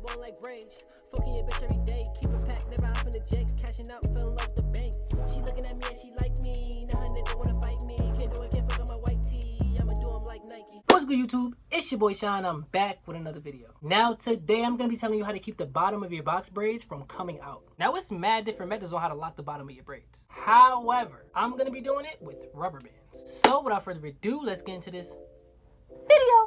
bone like Braids. Fucking your bitch every day. Keep a pack, never hop in the jet. Cashing out, fell in love with the bank. She looking at me and she like me. Now her nigga wanna fight me. Can't do it, can't fuck on my white tee. I'ma do him like Nike. What's good, YouTube? It's your boy Sean. I'm back with another video. Now today I'm gonna be telling you how to keep the bottom of your box braids from coming out. Now it's mad different methods on how to lock the bottom of your braids. However, I'm gonna be doing it with rubber bands. So without further ado, let's get into this video.